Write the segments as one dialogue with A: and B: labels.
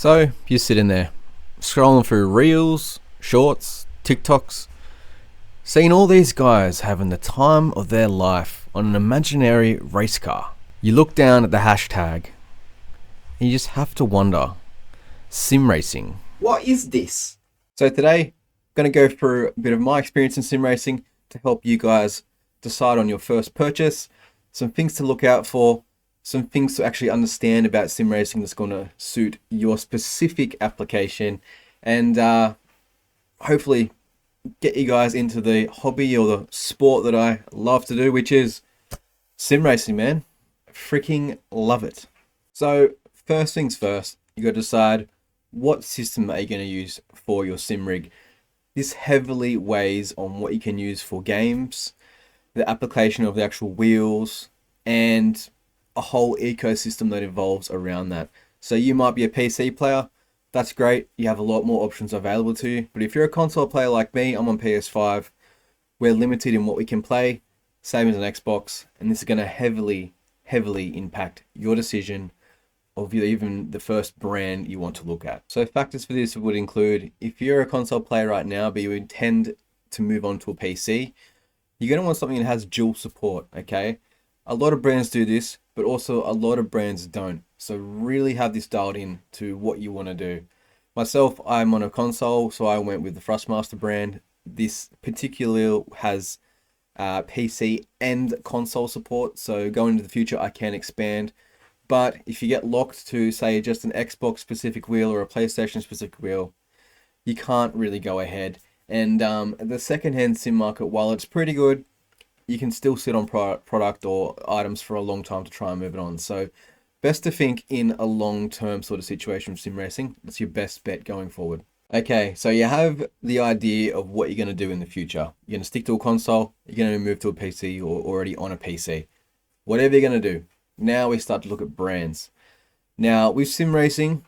A: So you're sitting there, scrolling through Reels, Shorts, TikToks, seeing all these guys having the time of their life on an imaginary race car. You look down at the hashtag and you just have to wonder, sim racing. What is this? So today, I'm going to go through a bit of my experience in sim racing to help you guys decide on your first purchase, some things to look out for, some things to actually understand about sim racing that's going to suit your specific application, and hopefully get you guys into the hobby or the sport that I love to do, which is sim racing, man. Freaking love it. So first things first, you got to decide what system are you going to use for your sim rig. This heavily weighs on what you can use for games, the application of the actual wheels, and a whole ecosystem that evolves around that. So you might be a PC player, that's great, you have a lot more options available to you. But if you're a console player like me, I'm on PS5, we're limited in what we can play, same as an Xbox, and this is going to heavily impact your decision of even the first brand you want to look at. So factors for this would include, if you're a console player right now but you intend to move on to a PC, you're going to want something that has dual support, okay? A lot of brands do this, but also a lot of brands don't. So really have this dialed in to what you want to do. Myself, I'm on a console, so I went with the Thrustmaster brand. This particular has PC and console support, so going into the future I can expand. But if you get locked to, say, just an Xbox specific wheel or a PlayStation specific wheel, you can't really go ahead. And the second-hand sim market, while it's pretty good, you can still sit on product or items for a long time to try and move it on. So best to think in a long-term sort of situation with sim racing. That's your best bet going forward. Okay, so you have the idea of what you're going to do in the future. You're going to stick to a console, you're going to move to a PC or already on a PC. Whatever you're going to do. Now we start to look at brands. Now with sim racing,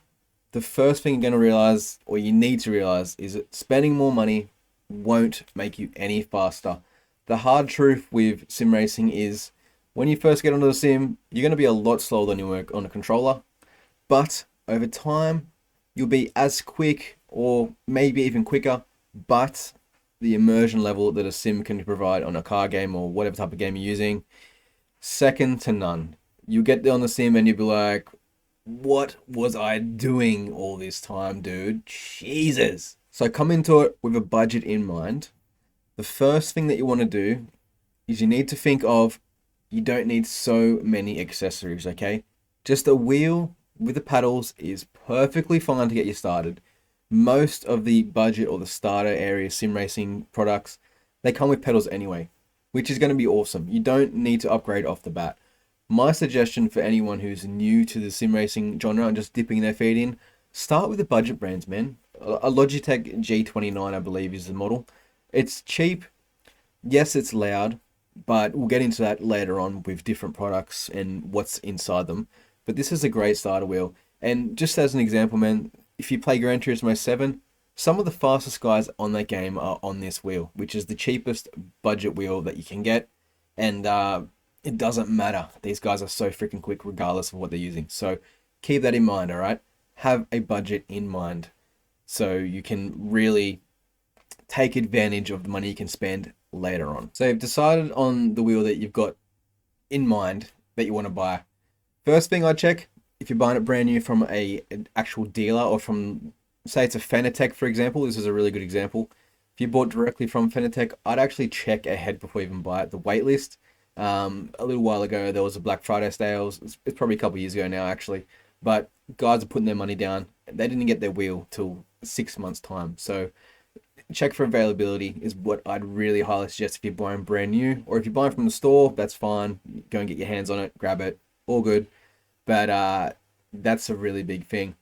A: the first thing you're going to realize, or you need to realize, is that spending more money won't make you any faster. The hard truth with sim racing is when you first get onto the sim, you're going to be a lot slower than you were on a controller. But over time, you'll be as quick or maybe even quicker. But the immersion level that a sim can provide on a car game or whatever type of game you're using, second to none. You get there on the sim and you'll be like, what was I doing all this time, dude? Jesus. So come into it with a budget in mind. The first thing that you want to do is you need to think of, you don't need so many accessories, okay? Just a wheel with the paddles is perfectly fine to get you started. Most of the budget or the starter area sim racing products, they come with pedals anyway, which is going to be awesome. You don't need to upgrade off the bat. My suggestion for anyone who's new to the sim racing genre and just dipping their feet in, start with the budget brands, man. A Logitech G29, I believe, is the model. It's cheap. Yes, it's loud, but we'll get into that later on with different products and what's inside them. But this is a great starter wheel. And just as an example, man, if you play Gran Turismo 7, some of the fastest guys on that game are on this wheel, which is the cheapest budget wheel that you can get. And it doesn't matter. These guys are so freaking quick regardless of what they're using. So keep that in mind, all right? Have a budget in mind so you can really take advantage of the money you can spend later on. So you've decided on the wheel that you've got in mind that you want to buy. First thing I check, if you're buying it brand new from an actual dealer or from, say it's a Fanatec, for example, this is a really good example. If you bought directly from Fanatec, I'd actually check ahead before you even buy it, the wait list. A little while ago, there was a Black Friday sales. It's probably a couple of years ago now, actually. But guys are putting their money down. They didn't get their wheel till 6 months' time. So check for availability is what I'd really highly suggest if you're buying brand new. Or if you're buying from the store, that's fine. Go and get your hands on it, grab it, all good. But that's a really big thing.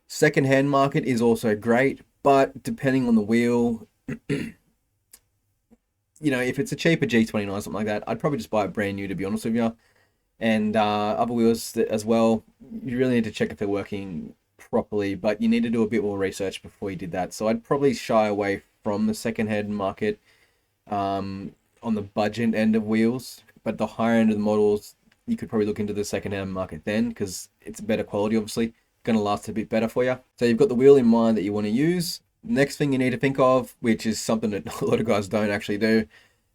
A: Second-hand market is also great, but depending on the wheel, you know, if it's a cheaper G29 or something like that, I'd probably just buy it brand new, to be honest with you. And other wheels as well, you really need to check if they're working properly, but you need to do a bit more research before you did that. So I'd probably shy away from the second-hand market on the budget end of wheels, but the higher end of the models, you could probably look into the second-hand market then, because it's better quality, obviously. going to last a bit better for you. So you've got the wheel in mind that you want to use. Next thing you need to think of, which is something that a lot of guys don't actually do,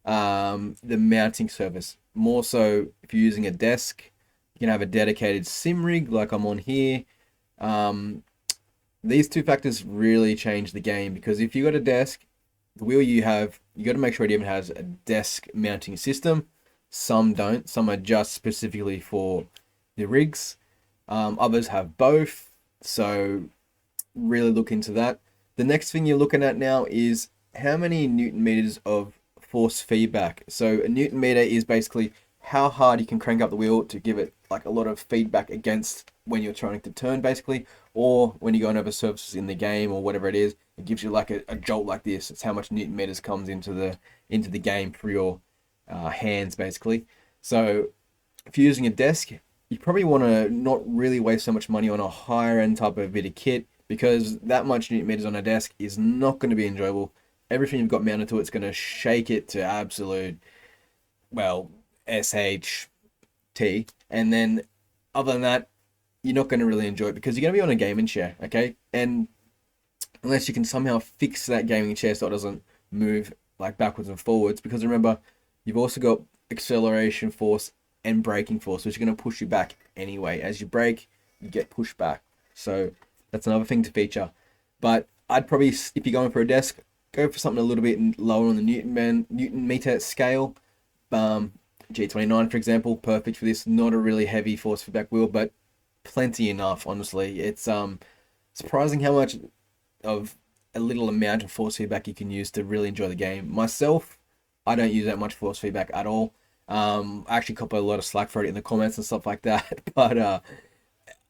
A: the mounting surface. More so if you're using a desk, you can have a dedicated sim rig like I'm on here. These two factors really change the game, because if you got a desk, the wheel you have, you got to make sure it even has a desk mounting system. Some don't. Some are just specifically for the rigs. Others have both. So really look into that. The next thing you're looking at now is how many Newton meters of force feedback. So a Newton meter is basically how hard you can crank up the wheel to give it like a lot of feedback against when you're trying to turn, basically, or when you're going over surfaces in the game or whatever it is. It gives you like a jolt like this. It's how much Newton meters comes into the game through your hands, basically. So if you're using a desk, you probably want to not really waste so much money on a higher end type of bit of kit, because that much Newton meters on a desk is not going to be enjoyable. Everything you've got mounted to it's going to shake it to absolute, well, SHT. And then other than that, you're not going to really enjoy it, because you're going to be on a gaming chair, okay? And unless you can somehow fix that gaming chair so it doesn't move like backwards and forwards, because remember, you've also got acceleration force and braking force, which are going to push you back anyway. As you brake, you get pushed back. So that's another thing to feature. But I'd probably, if you're going for a desk, go for something a little bit lower on the Newton meter scale. G29, for example, perfect for this. Not a really heavy force feedback wheel, but plenty enough, honestly. It's surprising how much of a little amount of force feedback you can use to really enjoy the game. Myself, I don't use that much force feedback at all. I actually cop a lot of slack for it in the comments and stuff like that, but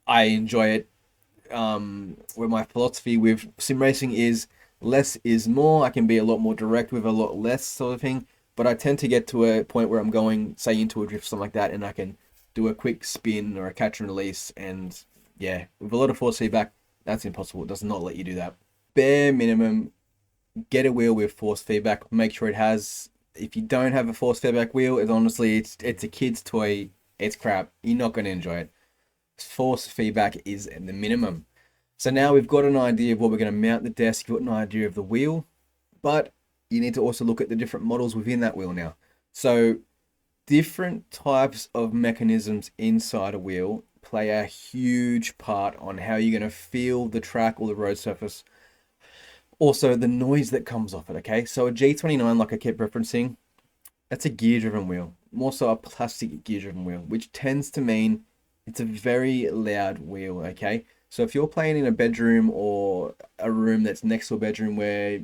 A: I enjoy it. Where my philosophy with sim racing is less is more. I can be a lot more direct with a lot less sort of thing, but I tend to get to a point where I'm going, say, into a drift, something like that, and I can do a quick spin or a catch and release, and yeah, with a lot of force feedback, that's impossible. It does not let you do that. Bare minimum, get a wheel with force feedback. Make sure it has. If you don't have a force feedback wheel, it's a kid's toy. It's crap. You're not going to enjoy it. Force feedback is the minimum. So now we've got an idea of what we're going to mount the desk. You've got an idea of the wheel, but you need to also look at the different models within that wheel now. So different types of mechanisms inside a wheel play a huge part on how you're going to feel the track or the road surface. Also, the noise that comes off it, okay? So a G29, like I kept referencing, that's a gear-driven wheel. More so a plastic gear-driven wheel, which tends to mean it's a very loud wheel, okay? So if you're playing in a bedroom or a room that's next to a bedroom where,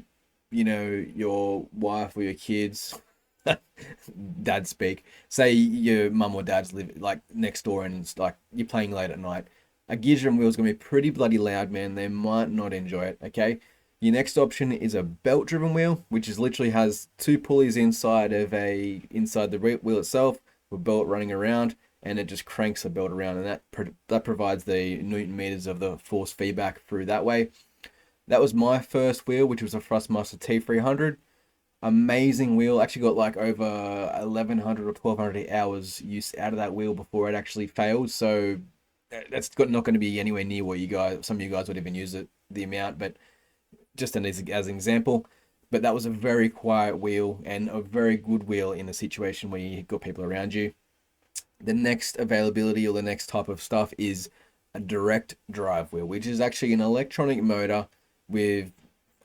A: you know, your wife or your kids, dad speak, say your mum or dad's live like next door and it's like you're playing late at night, a gear-driven wheel is going to be pretty bloody loud, man. They might not enjoy it, okay? Your next option is a belt-driven wheel, which is literally has two pulleys inside the wheel itself, with belt running around, and it just cranks the belt around, and that provides the Newton meters of the force feedback through that way. That was my first wheel, which was a Thrustmaster T300. Amazing wheel. Actually got like over 1,100 or 1,200 hours use out of that wheel before it actually failed. So that's not going to be anywhere near what some of you guys would even use the amount, but just as an example. But that was a very quiet wheel and a very good wheel in a situation where you got people around you. The next availability or the next type of stuff is a direct drive wheel, which is actually an electronic motor with,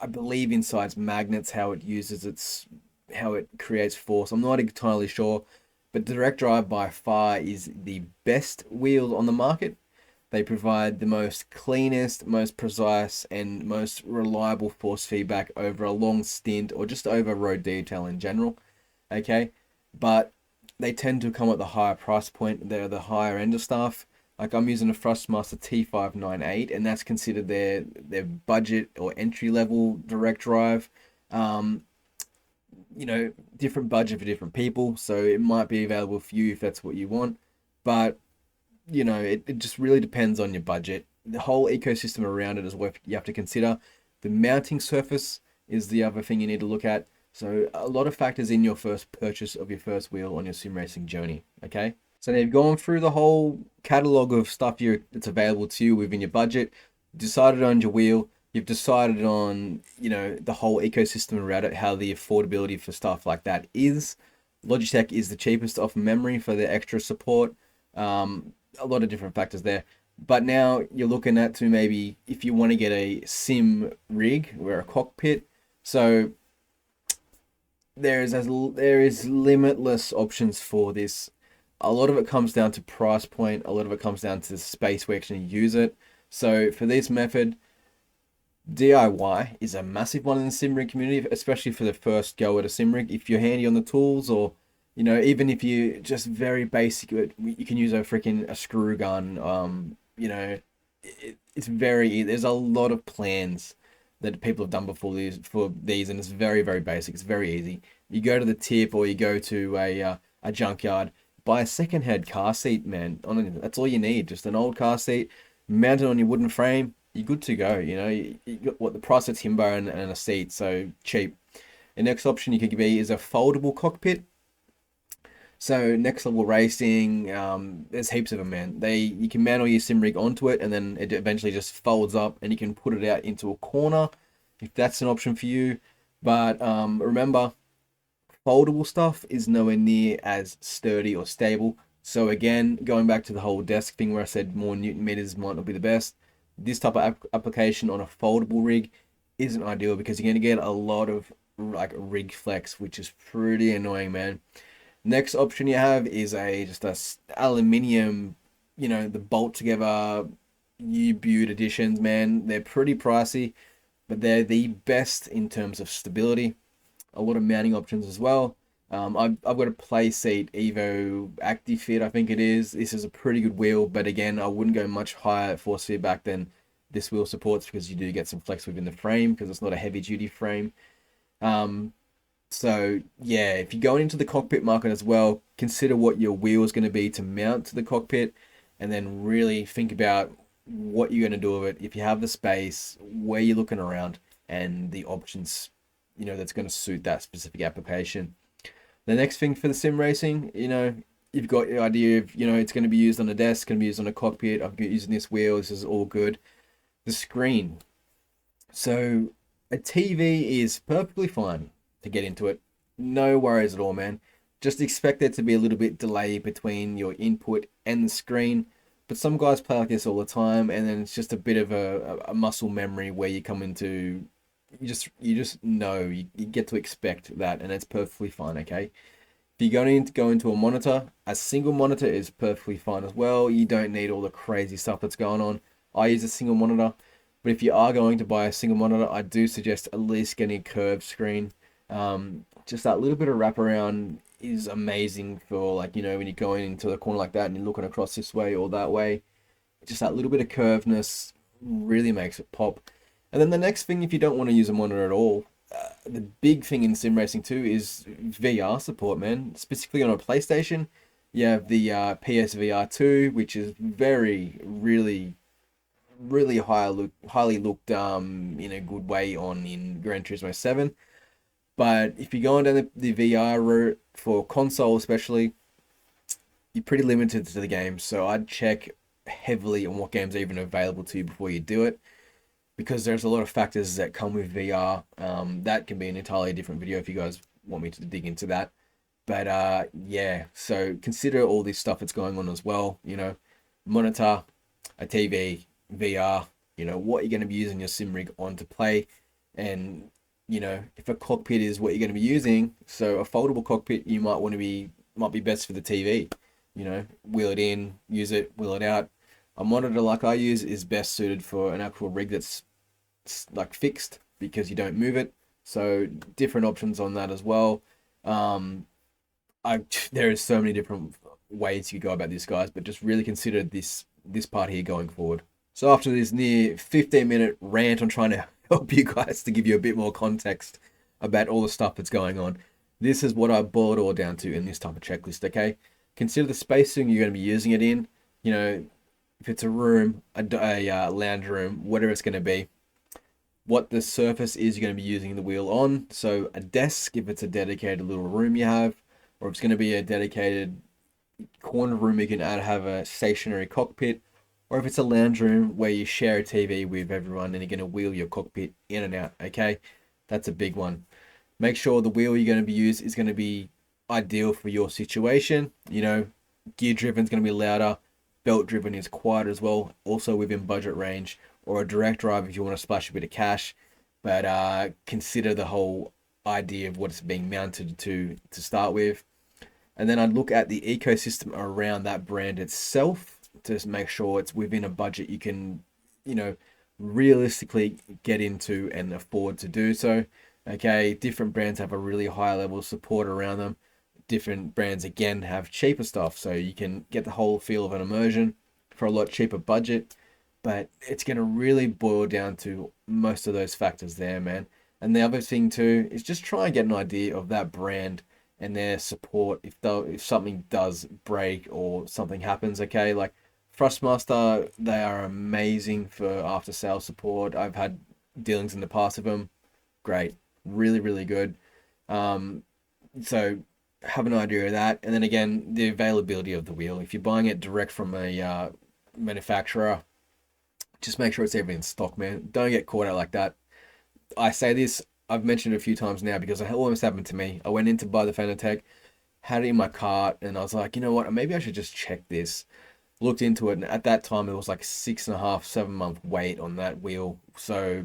A: I believe, inside magnets, how it creates force. I'm not entirely sure, but direct drive by far is the best wheel on the market. They provide the most cleanest, most precise, and most reliable force feedback over a long stint or just over road detail in general. Okay, but they tend to come at the higher price point. They're the higher end of stuff. Like I'm using a Thrustmaster T598, and that's considered their budget or entry level direct drive. Different budget for different people, so it might be available for you if that's what you want. But it just really depends on your budget. The whole ecosystem around it is what you have to consider. The mounting surface is the other thing you need to look at. So a lot of factors in your first purchase of your first wheel on your sim racing journey, okay? So now you've gone through the whole catalog of stuff that's available to you within your budget, decided on your wheel, you've decided on, the whole ecosystem around it, how the affordability for stuff like that is. Logitech is the cheapest off memory for the extra support. A lot of different factors there. But now you're looking at to maybe if you want to get a sim rig or a cockpit. So there is limitless options for this. A lot of it comes down to price point. A lot of it comes down to the space we actually use it. So for this method, DIY is a massive one in the sim rig community, especially for the first go at a sim rig. If you're handy on the tools, or even if you just very basic, you can use a screw gun. It's very, there's a lot of plans that people have done before these, and it's very, very basic. It's very easy. You go to the tip, or you go to a junkyard, buy a second-hand car seat, man. That's all you need. Just an old car seat, mount it on your wooden frame. You're good to go. You got what the price of timber and a seat, so cheap. The next option you could be is a foldable cockpit. So next level racing, there's heaps of them, man. You can mount all your sim rig onto it, and then it eventually just folds up, and you can put it out into a corner if that's an option for you. But remember, foldable stuff is nowhere near as sturdy or stable. So again, going back to the whole desk thing where I said more Newton meters might not be the best, this type of application on a foldable rig isn't ideal because you're going to get a lot of like rig flex, which is pretty annoying, man. Next option you have is just a aluminium, the bolt together U-Butte editions, man. They're pretty pricey, but they're the best in terms of stability. A lot of mounting options as well. I've got a Play Seat Evo ActiFit, I think it is. This is a pretty good wheel, but again, I wouldn't go much higher force feedback than this wheel supports because you do get some flex within the frame because it's not a heavy duty frame. So yeah, if you're going into the cockpit market as well, consider what your wheel is going to be to mount to the cockpit, and then really think about what you're going to do with it. If you have the space, where you're looking around, and the options, that's going to suit that specific application. The next thing for the sim racing, you've got your idea of, it's going to be used on a desk, going to be used on a cockpit. I'm using this wheel. This is all good. The screen. So a TV is perfectly fine to get into it. No worries at all, man. Just expect there to be a little bit delay between your input and the screen. But some guys play like this all the time, and then it's just a bit of a muscle memory where you come into, you just know, you get to expect that, and it's perfectly fine, okay? If you're going to go into a monitor, a single monitor is perfectly fine as well. You don't need all the crazy stuff that's going on. I use a single monitor, but if you are going to buy a single monitor, I do suggest at least getting a curved screen. Just that little bit of wraparound is amazing for, like, when you're going into the corner like that and you're looking across this way or that way. Just that little bit of curvedness really makes it pop. And then the next thing, if you don't want to use a monitor at all, the big thing in sim racing too is VR support, man. Specifically on a PlayStation, you have the PSVR 2, which is really highly looked in a good way on in Gran Turismo 7. But if you're going down the VR route for console especially, you're pretty limited to the game. So I'd check heavily on what games are even available to you before you do it, because there's a lot of factors that come with VR. That can be an entirely different video if you guys want me to dig into that. But yeah, so consider all this stuff that's going on as well. Monitor, a TV, VR, what you're going to be using your sim rig on to play. And if a cockpit is what you're going to be using, so a foldable cockpit, might be best for the TV. Wheel it in, use it, wheel it out. A monitor like I use is best suited for an actual rig that's like fixed because you don't move it. So different options on that as well. There is so many different ways you go about this, guys, but just really consider this part here going forward. So after this near 15-minute rant on trying to help you guys to give you a bit more context about all the stuff that's going on, this is what I boiled it all down to in this type of checklist, okay? Consider the spacing you're going to be using it in. If it's a room, a lounge room, whatever it's going to be, what the surface is you're going to be using the wheel on. So a desk, if it's a dedicated little room you have, or if it's going to be a dedicated corner room you can have a stationary cockpit, or if it's a lounge room where you share a TV with everyone and you're going to wheel your cockpit in and out. Okay, that's a big one. Make sure the wheel you're going to be used is going to be ideal for your situation. You know, gear driven is going to be louder, belt driven is quieter as well, also within budget range, or a direct drive if you want to splash a bit of cash. But consider the whole idea of what it's being mounted to start with. And then I'd look at the ecosystem around that brand itself to make sure it's within a budget you can, you know, realistically get into and afford to do so. Okay, different brands have a really high level of support around them. Different brands again have cheaper stuff, so you can get the whole feel of an immersion for a lot cheaper budget. But it's going to really boil down to most of those factors there, man. And the other thing too is just try and get an idea of that brand and their support if something does break or something happens. Okay, like Thrustmaster, they are amazing for after sales support. I've had dealings in the past with them. Great, really, really good. Um, so have an idea of that, and then again, the availability of the wheel. If you're buying it direct from a manufacturer, just make sure it's ever in stock, man. Don't get caught out like that. I say this, I've mentioned it a few times now because it almost happened to me. I went in to buy the Fanatec, had it in my cart, and I was like, you know what, maybe I should just check this. Looked into it, and at that time, it was like 6.5, 7 month wait on that wheel. So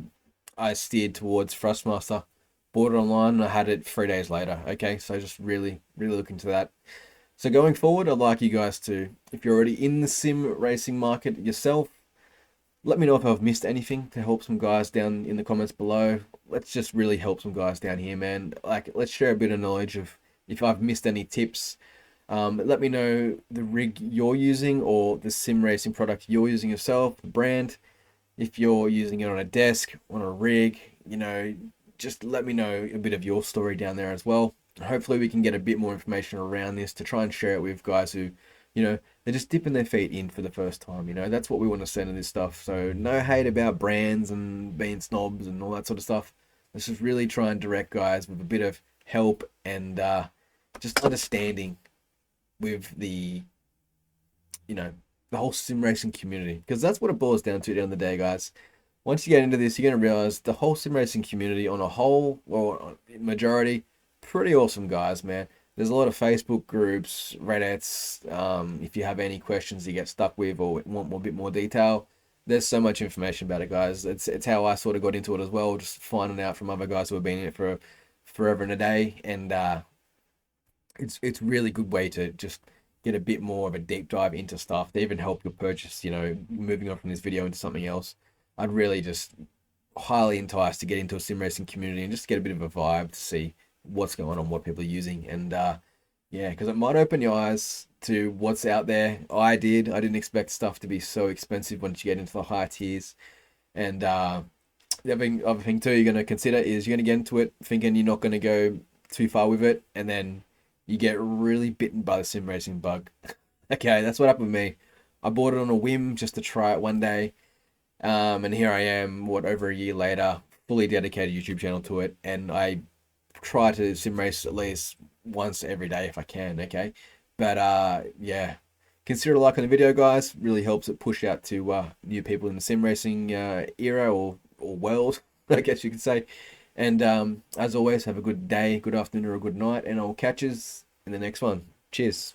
A: I steered towards Thrustmaster, bought it online, and I had it 3 days later. Okay, so just really, really look into that. So going forward, I'd like you guys to, if you're already in the sim racing market yourself, let me know if I've missed anything to help some guys down in the comments below. Let's just really help some guys down here, man. Like, let's share a bit of knowledge of if I've missed any tips. Let me know the rig you're using or the sim racing product you're using yourself, the brand. If you're using it on a desk, on a rig, you know, just let me know a bit of your story down there as well. Hopefully we can get a bit more information around this to try and share it with guys who, you know, they're just dipping their feet in for the first time. You know, that's what we want to send to this stuff. So no hate about brands and being snobs and all that sort of stuff. Let's just really try and direct guys with a bit of help and just understanding with the, you know, the whole sim racing community, because that's what it boils down to at the end of the day, guys. Once you get into this, you're going to realize the whole sim racing community on a whole, or majority, pretty awesome guys, man. There's a lot of Facebook groups, Reddits. If you have any questions you get stuck with or want a bit more detail, there's so much information about it, guys. It's how I sort of got into it as well, just finding out from other guys who have been in it for forever and a day, and it's really good way to just get a bit more of a deep dive into stuff to even help your purchase, you know, moving on from this video into something else. I'd really just highly enticed to get into a sim racing community and just get a bit of a vibe to see what's going on, what people are using, and yeah, because it might open your eyes to what's out there. I didn't expect stuff to be so expensive once you get into the higher tiers. And the other thing too you're going to consider is you're going to get into it thinking you're not going to go too far with it, and then you get really bitten by the sim racing bug. Okay, that's what happened with me. I bought it on a whim just to try it one day, and here I am, over a year later, fully dedicated YouTube channel to it, and I try to sim race at least once every day if I can. Okay, but yeah, consider liking the video, guys. Really helps it push out to new people in the sim racing era or world, I guess you could say. And as always, have a good day, good afternoon, or a good night, and I'll catch you in the next one. Cheers.